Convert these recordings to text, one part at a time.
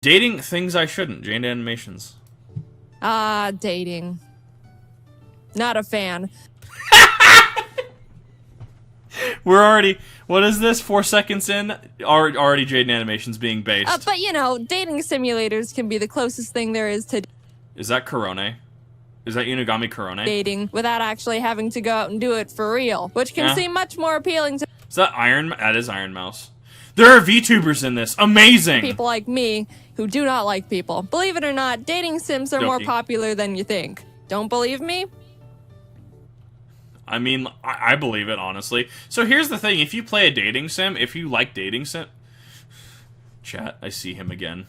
Dating things I shouldn't. Jaiden Animations. Dating. Not a fan. We're already, what is this, 4 seconds in? Already Jaiden Animations being based. But you know, dating simulators can be the closest thing there is to Is that Korone? Is that Unigami Korone? dating without actually having to go out and do it for real, which can seem much more appealing to Is that Iron? That is Iron Mouse. There are VTubers in this. Amazing! people like me who do not like people. Believe it or not, dating sims are more popular than you think. Don't believe me? I mean, I believe it, honestly. So here's the thing. If you play a dating sim, if you like dating sim... Chat, I see him again.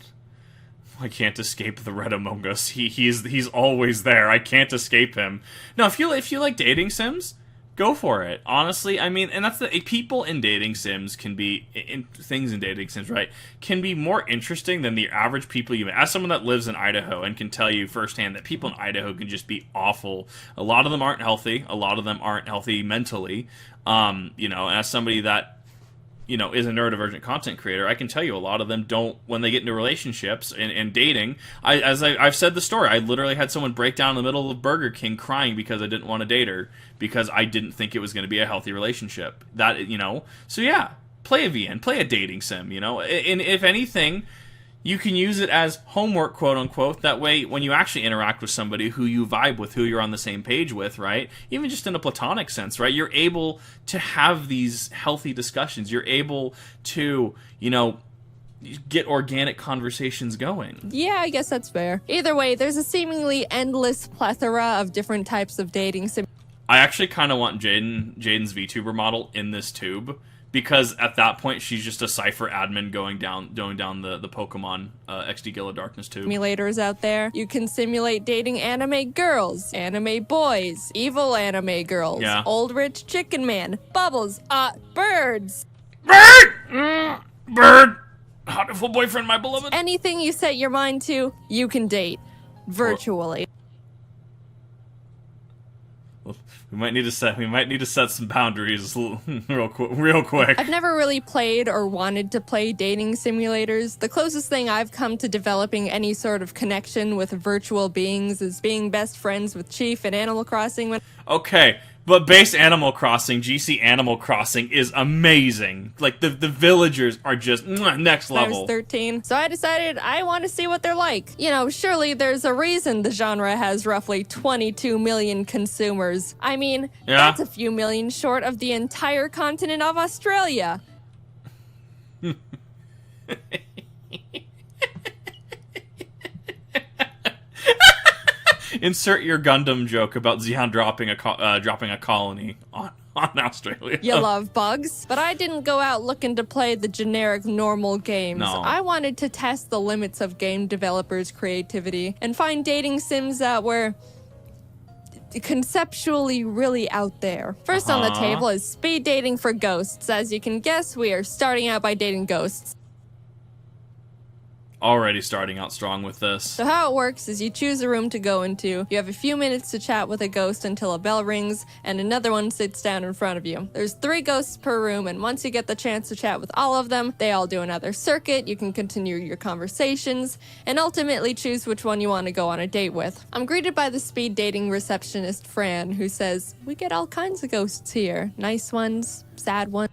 I can't escape the red Among Us. He's always there. I can't escape him. No, if you like dating sims, go for it. Honestly, I mean, and that's the people in dating sims can be things in dating sims, right? Can be more interesting than the average people you meet. As someone that lives in Idaho and can tell you firsthand that people in Idaho can just be awful. A lot of them aren't healthy. A lot of them aren't healthy mentally. You know, and as somebody that is a neurodivergent content creator, I can tell you a lot of them don't, when they get into relationships and dating, I've said the story, I literally had someone break down in the middle of Burger King crying because I didn't want to date her, because I didn't think it was going to be a healthy relationship. So yeah, play a VN, play a dating sim, and if anything, you can use it as homework, quote-unquote. That way, when you actually interact with somebody who you vibe with, who you're on the same page with, right? Even just in a platonic sense, right? You're able to have these healthy discussions. You're able to, get organic conversations going. Yeah, I guess that's fair. Either way, there's a seemingly endless plethora of different types of dating sims. I actually kind of want Jaiden's VTuber model in this tube, because at that point she's just a Cypher admin going down the Pokemon XD Gila Darkness tube. Simulators out there. You can simulate dating anime girls, anime boys, evil anime girls, old rich chicken man, bubbles, birds. Bird! Bird! Beautiful boyfriend, my beloved. Anything you set your mind to, you can date. Virtually. We might need to set some boundaries real quick. I've never really played or wanted to play dating simulators. The closest thing I've come to developing any sort of connection with virtual beings is being best friends with Chief in Animal Crossing. Okay, but base Animal Crossing, GC Animal Crossing is amazing. Like, the villagers are just next level. I was 13, so I decided I want to see what they're like. Surely there's a reason the genre has roughly 22 million consumers. I mean, that's a few million short of the entire continent of Australia. Insert your Gundam joke about Zeon dropping a colony on Australia. You love bugs, but I didn't go out looking to play the generic normal games. No. I wanted to test the limits of game developers' creativity and find dating sims that were conceptually really out there. First on the table is speed dating for ghosts. As you can guess, we are starting out by dating ghosts. Already starting out strong with this. So how it works is you choose a room to go into, you have a few minutes to chat with a ghost until a bell rings, and another one sits down in front of you. There's 3 ghosts per room, and once you get the chance to chat with all of them, they all do another circuit, you can continue your conversations, and ultimately choose which one you want to go on a date with. I'm greeted by the speed dating receptionist Fran, who says, "We get all kinds of ghosts here. Nice ones, sad ones.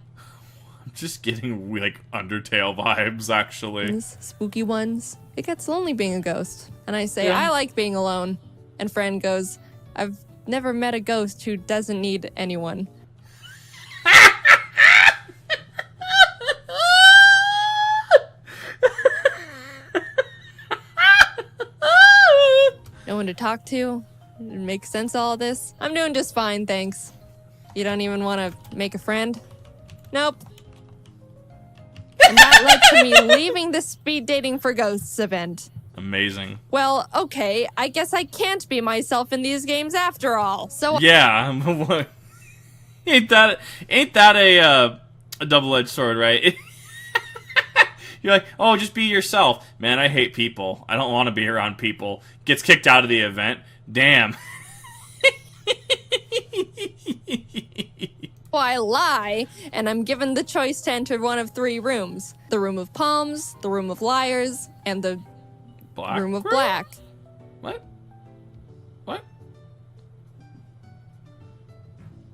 Just getting, like, Undertale vibes, actually. Spooky ones. It gets lonely being a ghost." And I say, "I like being alone." And Fran goes, "I've never met a ghost who doesn't need anyone." No one to talk to? It makes sense, all of this? I'm doing just fine, thanks. You don't even want to make a friend? Nope. And that led to me leaving the speed dating for ghosts event. Amazing. Well, okay, I guess I can't be myself in these games after all. So yeah, ain't that a double-edged sword, right? You're like, oh, just be yourself. Man, I hate people. I don't want to be around people. Gets kicked out of the event. Damn. I lie, and I'm given the choice to enter one of 3 rooms. The room of palms, the room of liars, and the Black room of black. What? What?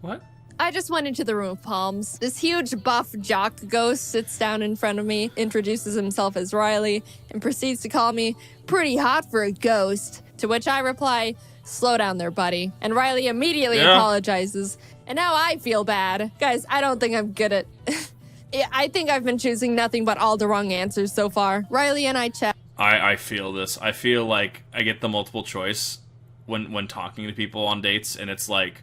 What? I just went into the room of palms. This huge buff jock ghost sits down in front of me, introduces himself as Riley, and proceeds to call me pretty hot for a ghost. To which I reply, slow down there, buddy. And Riley immediately apologizes. And now I feel bad. Guys, I don't think I'm good at... I think I've been choosing nothing but all the wrong answers so far. Riley and I chat. I feel this. I feel like I get the multiple choice when talking to people on dates, and it's like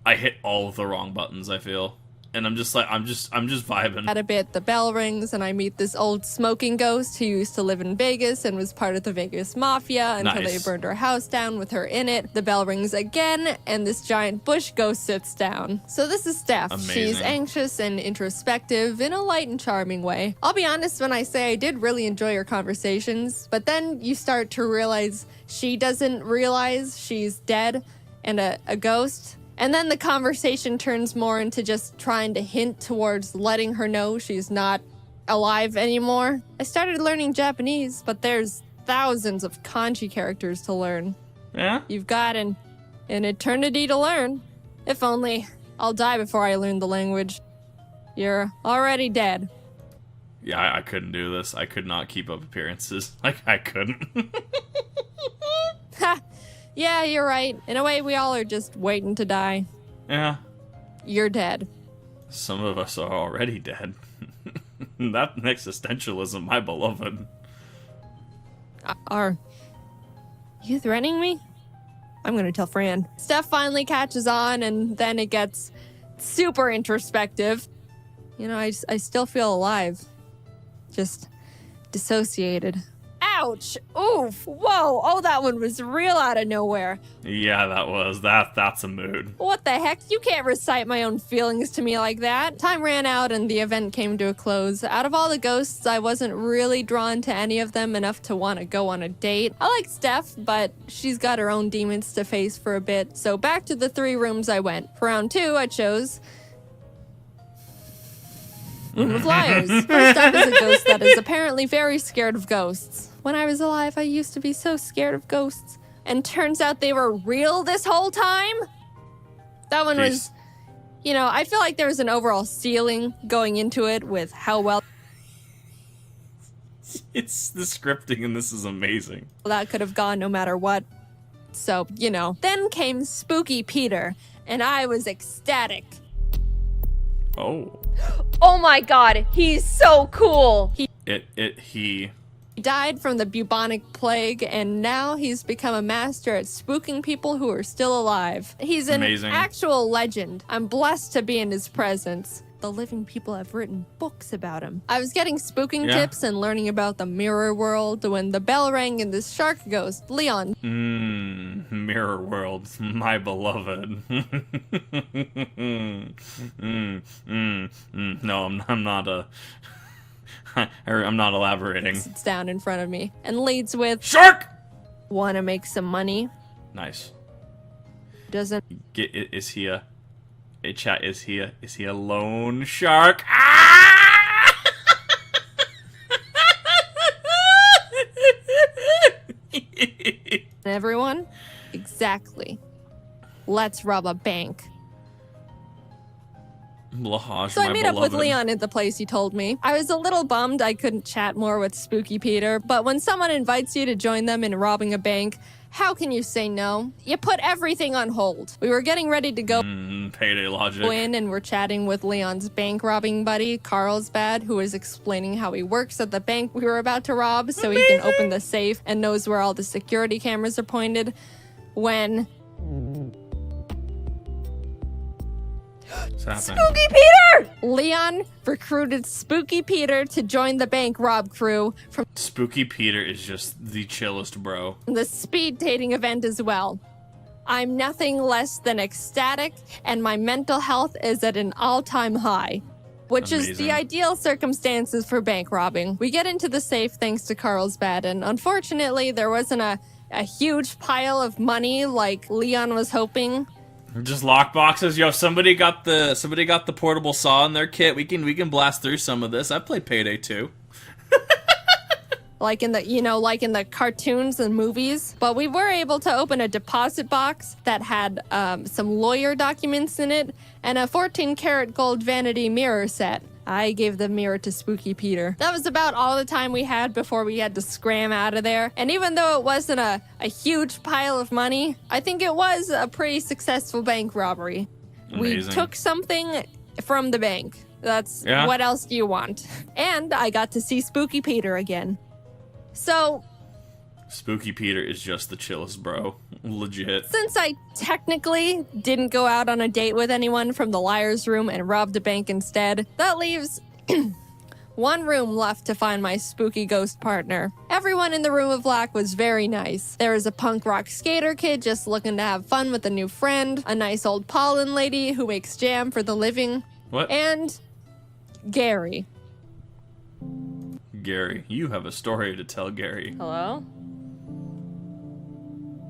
I hit all of the wrong buttons, I feel. And I'm just like, I'm just vibing. At a bit, the bell rings, and I meet this old smoking ghost who used to live in Vegas and was part of the Vegas Mafia until they burned her house down with her in it. The bell rings again, and this giant bush ghost sits down. So this is Steph. Amazing. She's anxious and introspective in a light and charming way. I'll be honest when I say I did really enjoy her conversations, but then you start to realize she doesn't realize she's dead and a ghost. And then the conversation turns more into just trying to hint towards letting her know she's not alive anymore. I started learning Japanese, but there's thousands of kanji characters to learn. Yeah? You've got an eternity to learn. If only I'll die before I learn the language. You're already dead. Yeah, I couldn't do this. I could not keep up appearances. Like, I couldn't. Ha! Yeah, you're right. In a way, we all are just waiting to die. Yeah. You're dead. Some of us are already dead. That existentialism, my beloved. Are you threatening me? I'm gonna tell Fran. Steph finally catches on, and then it gets super introspective. You know, I still feel alive. Just dissociated. Ouch! Oof! Whoa! Oh, that one was real out of nowhere. Yeah, that's a mood. What the heck? You can't recite my own feelings to me like that. Time ran out and the event came to a close. Out of all the ghosts, I wasn't really drawn to any of them enough to want to go on a date. I like Steph, but she's got her own demons to face for a bit, so back to the 3 rooms I went. For round 2, I chose Room of Liars. First up is a ghost that is apparently very scared of ghosts. When I was alive, I used to be so scared of ghosts. And turns out they were real this whole time? That one was, you know, I feel like there was an overall ceiling going into it with how well It's the scripting in this is amazing. that could have gone no matter what. So, you know. Then came Spooky Peter, and I was ecstatic. Oh. Oh my god, he's so cool! He died from the bubonic plague, and now he's become a master at spooking people who are still alive. He's an actual legend. I'm blessed to be in his presence. The living people have written books about him. I was getting spooking tips and learning about the mirror world when the bell rang and this shark ghost, Leon. Mirror world, my beloved. No, I'm not I'm not elaborating. Sits down in front of me and leads with, Shark! Wanna make some money? Nice. Doesn't. Is he a lone shark? Ah! Everyone? Exactly. Let's rob a bank. So I meet up with Leon at the place he told me. I was a little bummed I couldn't chat more with Spooky Peter, but when someone invites you to join them in robbing a bank, how can you say no? You put everything on hold. We were getting ready to go payday logic. In, and we're chatting with Leon's bank robbing buddy, Carlsbad, who is explaining how he works at the bank we were about to rob so he can open the safe and knows where all the security cameras are pointed. When... Spooky Peter! Leon recruited Spooky Peter to join the bank rob crew from Spooky Peter is just the chillest bro. The speed dating event as well. I'm nothing less than ecstatic, and my mental health is at an all-time high, which is the ideal circumstances for bank robbing. We get into the safe thanks to Carlsbad, and unfortunately there wasn't a huge pile of money like Leon was hoping. Just lock boxes. Yo, somebody got the portable saw in their kit. We can blast through some of this. I played Payday 2. like in the cartoons and movies. But we were able to open a deposit box that had some lawyer documents in it and a 14-karat gold vanity mirror set. I gave the mirror to Spooky Peter. That was about all the time we had before we had to scram out of there. And even though it wasn't a huge pile of money, I think it was a pretty successful bank robbery. Amazing. We took something from the bank. What else do you want? And I got to see Spooky Peter again. So... Spooky Peter is just the chillest, bro. Legit. Since I technically didn't go out on a date with anyone from the liar's room and robbed a bank instead, that leaves one room left to find my spooky ghost partner. Everyone in the room of black was very nice. There was a punk rock skater kid just looking to have fun with a new friend, a nice old pollen lady who makes jam for the living, and Gary. Gary, you have a story to tell, Gary. Hello?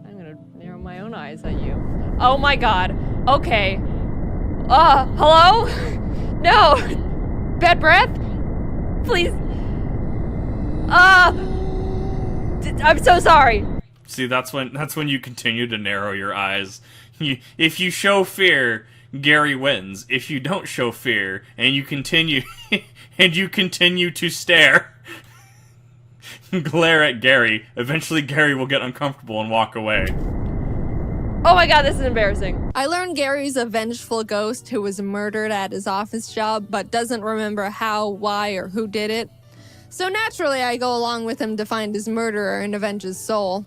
I'm gonna narrow my own eyes at you. Oh my god. Okay. Hello? No! Bad breath? Please. I'm so sorry. See, that's when you continue to narrow your eyes. If you show fear, Gary wins. If you don't show fear and you continue to stare, glare at Gary, eventually Gary will get uncomfortable and walk away. Oh my god, this is embarrassing. I learned Gary's a vengeful ghost who was murdered at his office job but doesn't remember how, why, or who did it. So naturally, I go along with him to find his murderer and avenge his soul.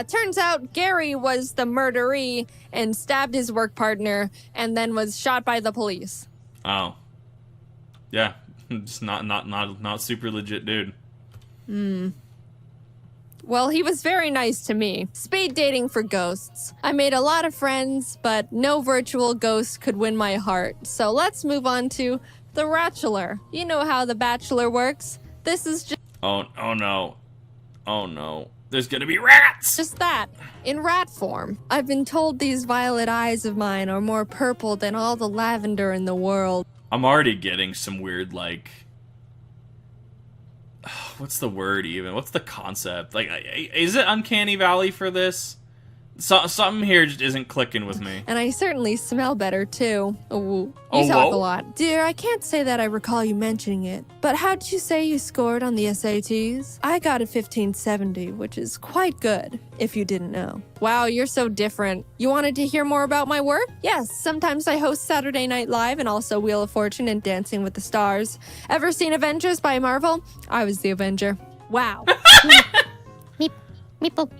Turns out Gary was the murderee and stabbed his work partner and then was shot by the police. Oh. Yeah. Just not super legit dude. Well, he was very nice to me. Speed dating for ghosts. I made a lot of friends, but no virtual ghost could win my heart. So let's move on to The Bachelor. You know how The Bachelor works. This is just... Oh no. Oh no. There's gonna be rats! Just that, in rat form. I've been told these violet eyes of mine are more purple than all the lavender in the world. I'm already getting some weird, like... What's the word even? What's the concept? Like, is it Uncanny Valley for this? Something here just isn't clicking with me. And I certainly smell better, too. You talk a lot. Dear, I can't say that I recall you mentioning it, but how'd you say you scored on the SATs? I got a 1570, which is quite good, if you didn't know. Wow, you're so different. You wanted to hear more about my work? Yes, sometimes I host Saturday Night Live and also Wheel of Fortune and Dancing with the Stars. Ever seen Avengers by Marvel? I was the Avenger. Wow. Meeple.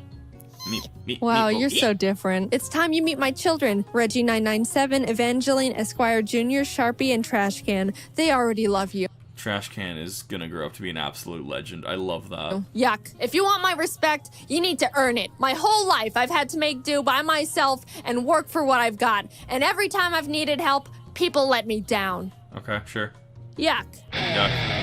Wow, you're so different. It's time you meet my children. Reggie 997, Evangeline, Esquire Jr., Sharpie, and Trash Can. They already love you. Trash Can is gonna grow up to be an absolute legend. I love that. Yuck. If you want my respect, you need to earn it. My whole life, I've had to make do by myself and work for what I've got. And every time I've needed help, people let me down. Okay, sure. Yuck. Yuck.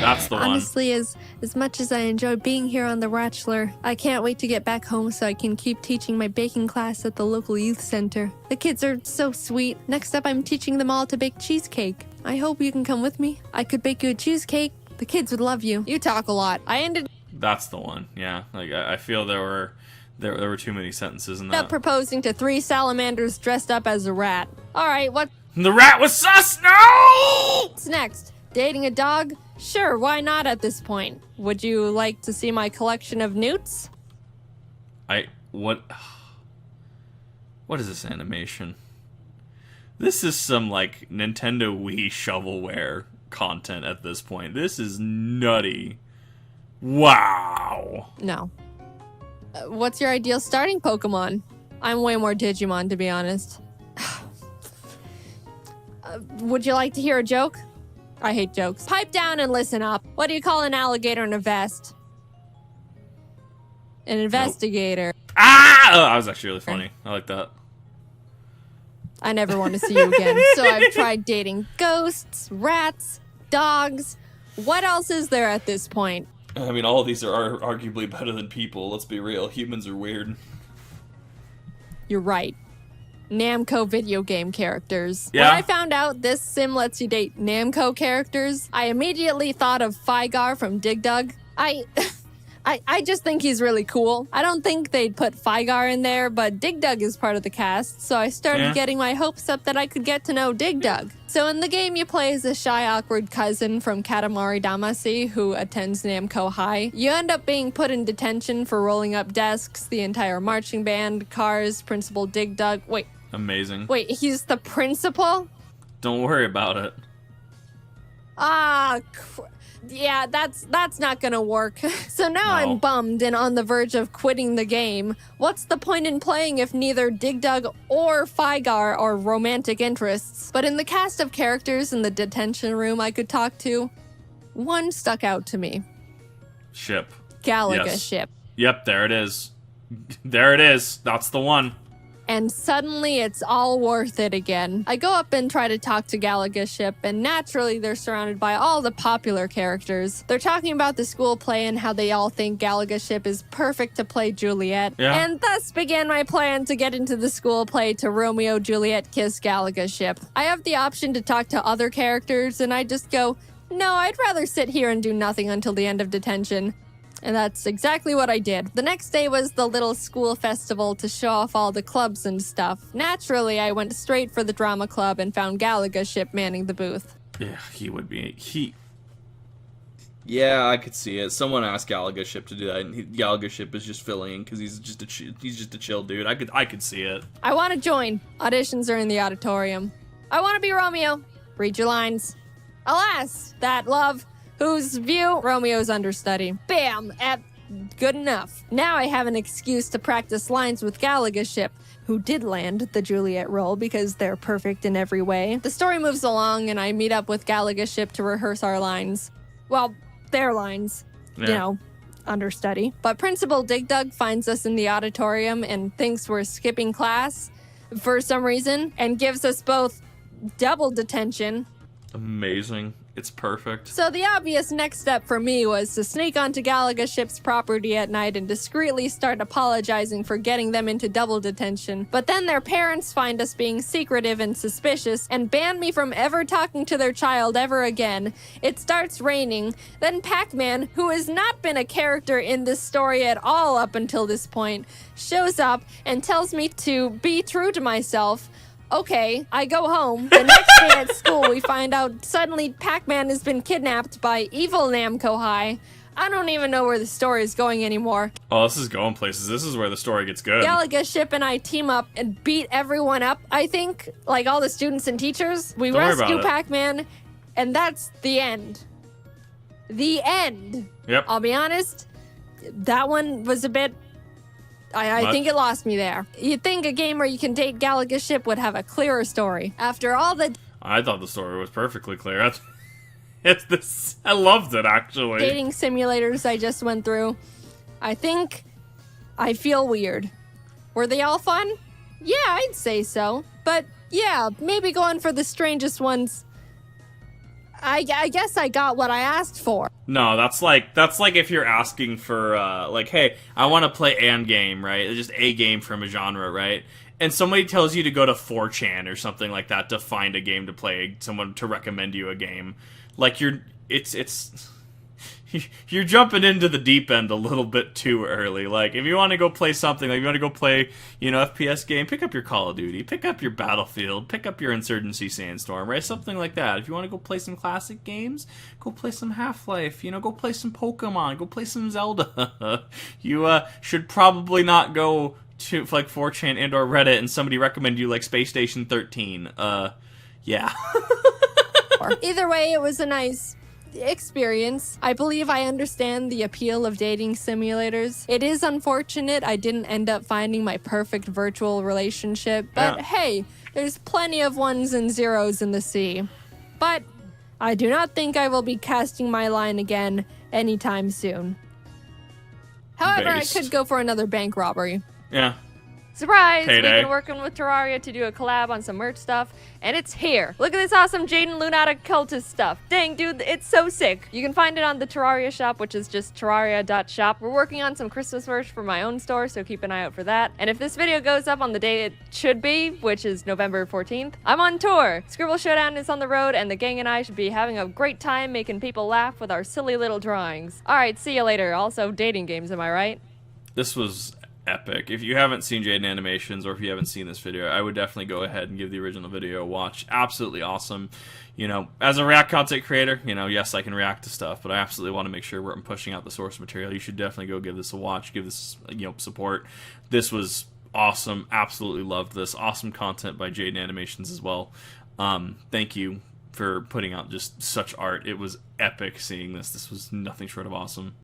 That's the one. Honestly, as much as I enjoy being here on The Bachelor, I can't wait to get back home so I can keep teaching my baking class at the local youth center. The kids are so sweet. Next up, I'm teaching them all to bake cheesecake. I hope you can come with me. I could bake you a cheesecake. The kids would love you. You talk a lot. That's the one. Yeah. Like I feel there were too many sentences in that. Proposing to 3 salamanders dressed up as a rat. All right, what? The rat was sus. No. What's next? Dating a dog? Sure, why not at this point? Would you like to see my collection of newts? What is this animation? This is some, like, Nintendo Wii shovelware content at this point. This is nutty. Wow. No. What's your ideal starting Pokemon? I'm way more Digimon, to be honest. Would you like to hear a joke? I hate jokes. Pipe down and listen up. What do you call an alligator in a vest? An investigator. Nope. Ah! Oh, that was actually really funny. I like that. I never want to see you again. So I've tried dating ghosts, rats, dogs. What else is there at this point? I mean, all of these are arguably better than people. Let's be real. Humans are weird. You're right. Namco video game characters. Yeah. When I found out this sim lets you date Namco characters, I immediately thought of Fygar from Dig Dug. I just think he's really cool. I don't think they'd put Fygar in there, but Dig Dug is part of the cast, so I started getting my hopes up that I could get to know Dig Dug. So in the game, you play as a shy, awkward cousin from Katamari Damacy who attends Namco High. You end up being put in detention for rolling up desks, the entire marching band, cars, Principal Dig Dug. Amazing. Wait, he's the principal? Don't worry about it. Yeah, that's not gonna work. So now I'm bummed and on the verge of quitting the game. What's the point in playing if neither Dig Dug or Fygar are romantic interests? But in the cast of characters in the detention room I could talk to, one stuck out to me. Ship. Galaga Ship. Yep, there it is. There it is. That's the one. And suddenly it's all worth it again. I go up and try to talk to Galaga Ship, and naturally they're surrounded by all the popular characters. They're talking about the school play and how they all think Galaga Ship is perfect to play Juliet. Yeah. And thus began my plan to get into the school play to Romeo Juliet Kiss Galaga Ship. I have the option to talk to other characters, and I just go, no, I'd rather sit here and do nothing until the end of detention. And that's exactly what I did. The next day was the little school festival to show off all the clubs and stuff. Naturally, I went straight for the drama club and found Galaga Ship manning the booth. Yeah, he would be. Yeah, I could see it. Someone asked Galaga Ship to do that, and Galaga Ship is just filling in because he's just a chill dude. I could see it. I want to join. Auditions are in the auditorium. I want to be Romeo. Read your lines. Alas, that love. Whose view? Romeo's understudy. Bam! Good enough. Now I have an excuse to practice lines with Galaga Ship, who did land the Juliet role because they're perfect in every way. The story moves along, and I meet up with Galaga Ship to rehearse our lines. Well, their lines. Yeah. You know, understudy. But Principal Dig Dug finds us in the auditorium and thinks we're skipping class for some reason, and gives us both double detention. Amazing. It's perfect. So the obvious next step for me was to sneak onto Galaga Ship's property at night and discreetly start apologizing for getting them into double detention. But then their parents find us being secretive and suspicious and ban me from ever talking to their child ever again. It starts raining. Then Pac-Man, who has not been a character in this story at all up until this point, shows up and tells me to be true to myself. Okay, I go home. The next day at school, we find out suddenly Pac-Man has been kidnapped by evil Namco High. I don't even know where the story is going anymore. Oh, this is going places. This is where the story gets good. Galaga Ship and I team up and beat everyone up, I think. Like all the students and teachers. We rescue Pac-Man, and that's the end. The end. Yep. I'll be honest, that one was a bit... I think it lost me there. You'd think a game where you can date Galaga Ship would have a clearer story. After all the... I thought the story was perfectly clear. I loved it, actually. Dating simulators I just went through, I think I feel weird. Were they all fun? Yeah, I'd say so. But yeah, maybe going for the strangest ones. I guess I got what I asked for. No, that's like if you're asking for like, hey, I want to play an game, right? It's just a game from a genre, right? And somebody tells you to go to 4chan or something like that to find a game to play, someone to recommend you a game. Like you're jumping into the deep end a little bit too early. Like, if you want to go play something, like you want to go play, FPS game, pick up your Call of Duty, pick up your Battlefield, pick up your Insurgency Sandstorm, right? Something like that. If you want to go play some classic games, go play some Half-Life, go play some Pokemon, go play some Zelda. You should probably not go to like 4chan and or Reddit and somebody recommend you like Space Station 13. Yeah. Either way, it was a nice experience. I believe I understand the appeal of dating simulators. It is unfortunate I didn't end up finding my perfect virtual relationship, but hey, there's plenty of ones and zeros in the sea. But I do not think I will be casting my line again anytime soon. However, I could go for another bank robbery. Yeah. Surprise! Payday. We've been working with Terraria to do a collab on some merch stuff, and it's here. Look at this awesome Jaiden Lunatic cultist stuff. Dang, dude, it's so sick. You can find it on the Terraria shop, which is just terraria.shop. We're working on some Christmas merch for my own store, so keep an eye out for that. And if this video goes up on the day it should be, which is November 14th, I'm on tour. Scribble Showdown is on the road, and the gang and I should be having a great time making people laugh with our silly little drawings. Alright, see you later. Also, dating games, am I right? This was epic. If you haven't seen Jaiden Animations, or if you haven't seen this video, I would definitely go ahead and give the original video a watch. Absolutely awesome. You know, as a React content creator, you know, yes, I can react to stuff, but I absolutely want to make sure I'm pushing out the source material. You should definitely go give this a watch, give this, you know, support. This was awesome. Absolutely loved this. Awesome content by Jaiden Animations as well. Thank you for putting out just such art. It was epic seeing this. This was nothing short of awesome.